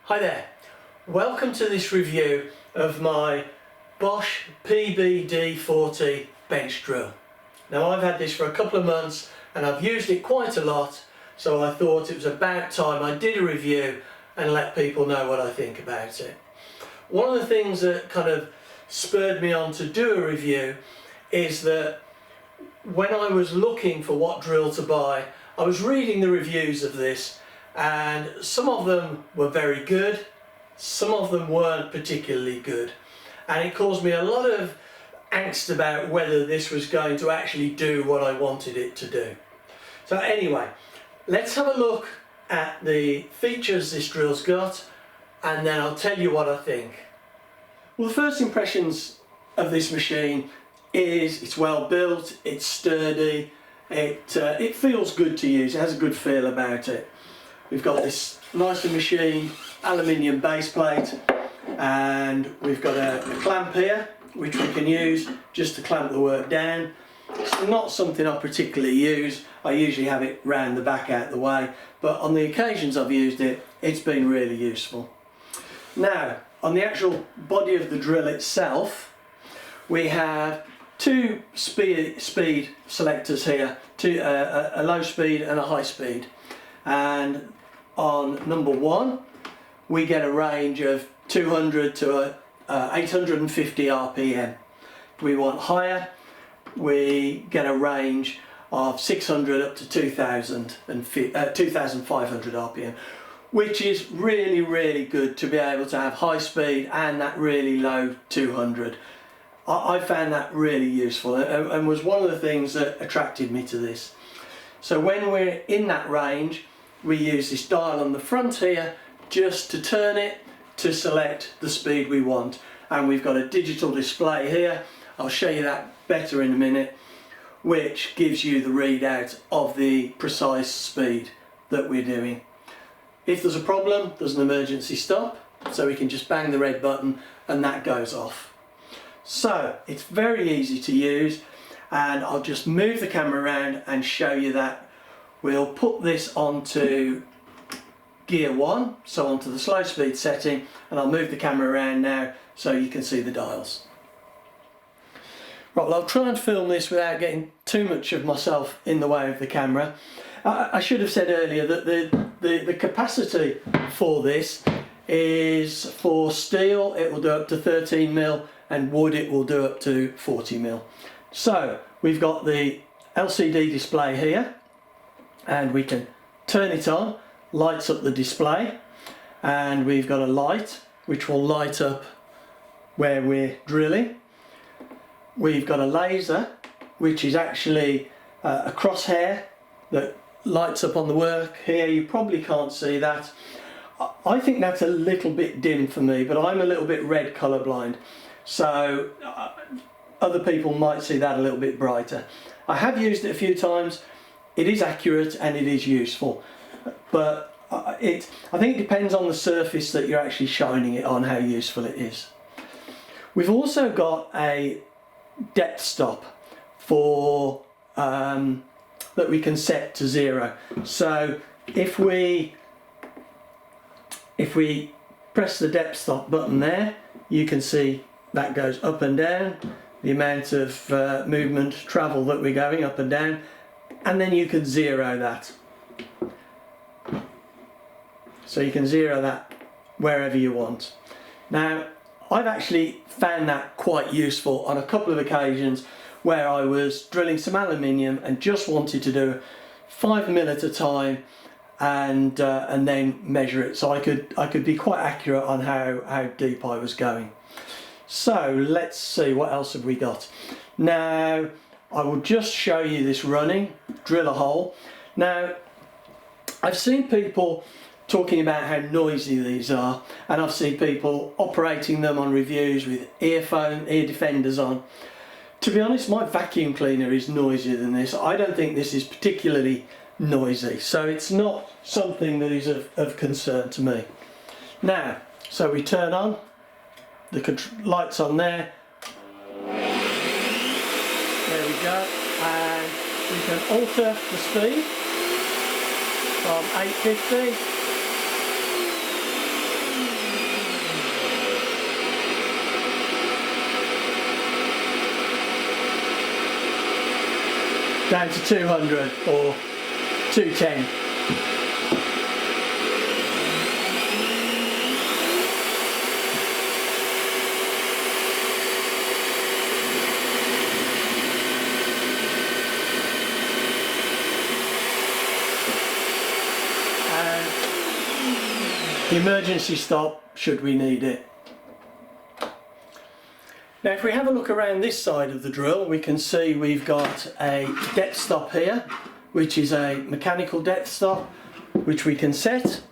Hi there, welcome to this review of my Bosch PBD40 bench drill. Now I've had this for a couple of months and I've used it quite a lot, so I thought it was about time I did a review and let people know what I think about it. One of the things that kind of spurred me on to do a review is that when I was looking for what drill to buy, I was reading the reviews of this, and some of them were very good, some of them weren't particularly good, and it caused me a lot of angst about whether this was going to actually do what I wanted it to do. So anyway, let's have a look at the features this drill's got, and then I'll tell you what I think. Well, the first impressions of this machine is it's well built, it's sturdy, it feels good to use, it has a good feel about it. We've got this nicely machined aluminium base plate, and we've got a clamp here which we can use just to clamp the work down. It's not something I particularly use, I usually have it round the back out the way, but on the occasions I've used it, it's been really useful. Now, on the actual body of the drill itself, we have two speed selectors here, a low speed and a high speed, and on number one we get a range of 200 to 850 RPM. If we want higher, we get a range of 600 up to 2500 RPM, which is really good to be able to have high speed and that really low 200. I found that really useful and was one of the things that attracted me to this. So when we're in that range, we use this dial on the front here just to turn it to select the speed we want, and we've got a digital display here, I'll show you that better in a minute, which gives you the readout of the precise speed that we're doing. If there's a problem, there's an emergency stop, so we can just bang the red button and that goes off. So it's very easy to use, and I'll just move the camera around and show you that. We'll put this onto gear 1, so onto the slow speed setting, and I'll move the camera around now so you can see the dials. Right, well, I'll try and film this without getting too much of myself in the way of the camera. I should have said earlier that the capacity for this is for steel, it will do up to 13mm, and wood it will do up to 40mm. So we've got the LCD display here, and we can turn it on, lights up the display, and we've got a light which will light up where we're drilling. We've got a laser which is actually a crosshair that lights up on the work here. You probably can't see that. I think that's a little bit dim for me, but I'm a little bit red colourblind, so other people might see that a little bit brighter. I have used it a few times, it is accurate and it is useful, but I think it depends on the surface that you're actually shining it on, how useful it is. We've also got a depth stop for that we can set to 0. So if we press the depth stop button there, you can see that goes up and down, the amount of movement, travel that we're going up and down, and then you can zero that. So you can zero that wherever you want. Now, I've actually found that quite useful on a couple of occasions where I was drilling some aluminium and just wanted to do 5mm at a time and then measure it, so I could be quite accurate on how deep I was going. So let's see, what else have we got. Now I will just show you this running, drill a hole. Now I've seen people talking about how noisy these are, and I've seen people operating them on reviews with ear defenders on. To be honest, my vacuum cleaner is noisier than this. I don't think this is particularly noisy, so it's not something that is of concern to me. Now, so we turn on, the lights on there, there we go, and we can alter the speed from 850 down to 200 or 210. The emergency stop should we need it. Now if we have a look around this side of the drill, we can see we've got a depth stop here, which is a mechanical depth stop which we can set.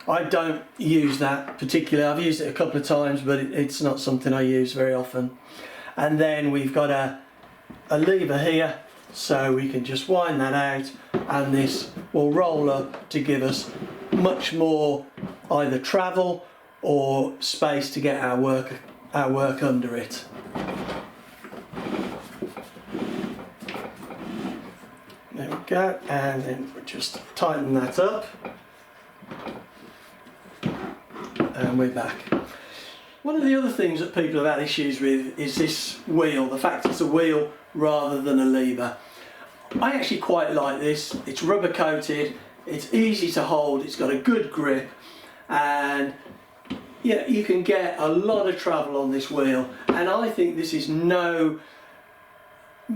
I don't use that particularly. I've used it a couple of times, but it's not something I use very often. And then we've got a lever here, so we can just wind that out and this will roll up to give us much more either travel or space to get our work under it. There we go, and then we just tighten that up and we're back. One of the other things that people have had issues with is this wheel, the fact it's a wheel rather than a lever. I actually quite like this. It's rubber coated, it's easy to hold, it's got a good grip, and yeah, you can get a lot of travel on this wheel, and I think this is no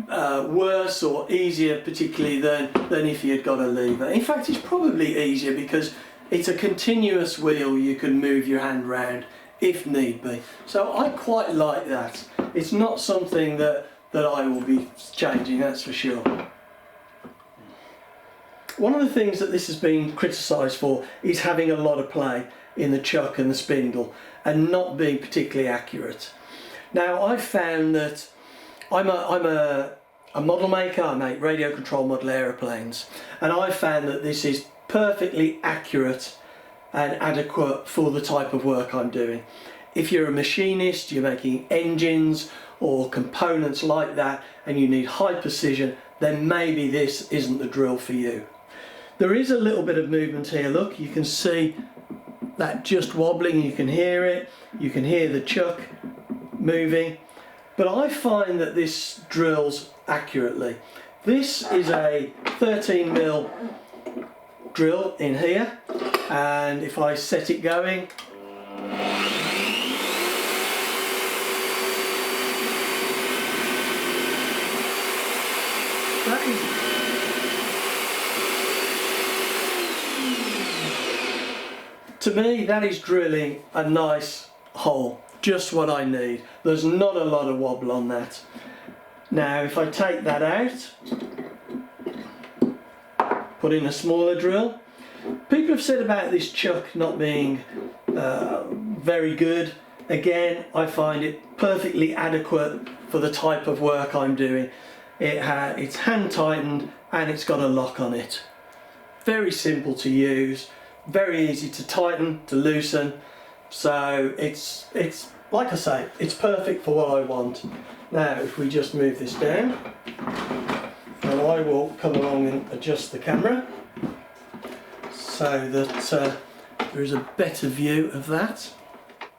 worse or easier particularly than if you had got a lever. In fact, it's probably easier because it's a continuous wheel. You can move your hand round if need be. So I quite like that. It's not something that I will be changing, that's for sure. One of the things that this has been criticised for is having a lot of play in the chuck and the spindle and not being particularly accurate. Now I've found that I'm a model maker, I make radio control model aeroplanes, and I've found that this is perfectly accurate and adequate for the type of work I'm doing. If you're a machinist, you're making engines or components like that and you need high precision, then maybe this isn't the drill for you. There is a little bit of movement here, look, you can see that just wobbling, you can hear it, you can hear the chuck moving, but I find that this drills accurately. This is a 13mm drill in here, and if I set it going, that is to me, that is drilling a nice hole, just what I need. There's not a lot of wobble on that. Now if I take that out, put in a smaller drill. People have said about this chuck not being very good. Again, I find it perfectly adequate for the type of work I'm doing. It's hand tightened and it's got a lock on it. Very simple to use. Very easy to tighten, to loosen, so it's like I say, it's perfect for what I want. Now if we just move this down, and I will come along and adjust the camera so that there is a better view of that.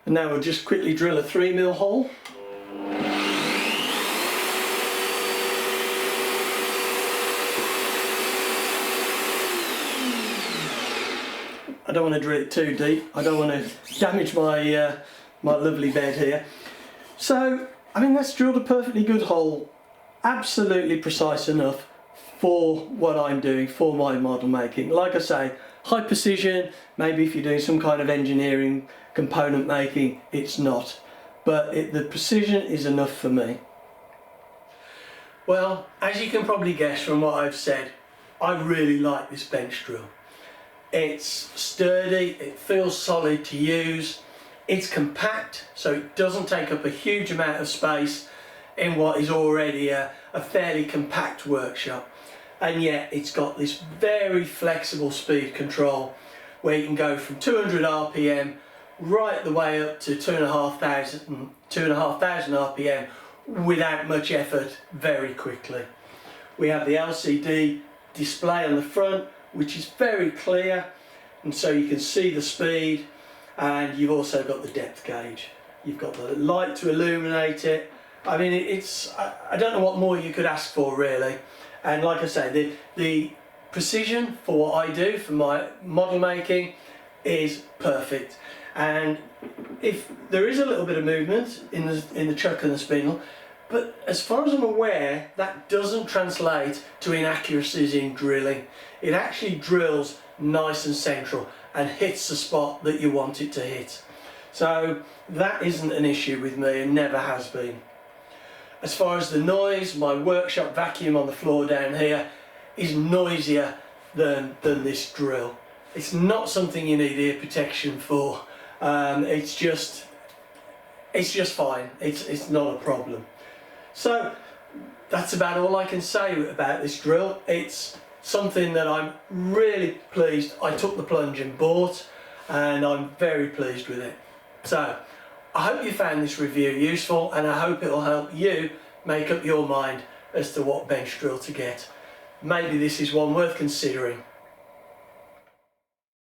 And now we'll just quickly drill a 3mm hole. I don't want to drill it too deep. I don't want to damage my my lovely bed here. So, I mean, that's drilled a perfectly good hole, absolutely precise enough for what I'm doing, for my model making. Like I say, high precision, maybe if you're doing some kind of engineering, component making, it's not. But the precision is enough for me. Well, as you can probably guess from what I've said, I really like this bench drill. It's sturdy, it feels solid to use, it's compact, so it doesn't take up a huge amount of space in what is already a fairly compact workshop, and yet it's got this very flexible speed control where you can go from 200 RPM right the way up to 2,500 RPM without much effort very quickly. We have the LCD display on the front, which is very clear, and so you can see the speed, and you've also got the depth gauge. You've got the light to illuminate it. I mean, I don't know what more you could ask for really, And like I say, the precision for what I do for my model making is perfect. And if there is a little bit of movement in the chuck and the spindle, but as far as I'm aware, that doesn't translate to inaccuracies in drilling. It actually drills nice and central and hits the spot that you want it to hit. So that isn't an issue with me and never has been. As far as the noise, my workshop vacuum on the floor down here is noisier than this drill. It's not something you need ear protection for. It's just fine. It's not a problem. So that's about all I can say about this drill. It's something that I'm really pleased I took the plunge and bought, and I'm very pleased with it. So I hope you found this review useful, and I hope it'll help you make up your mind as to what bench drill to get. Maybe this is one worth considering.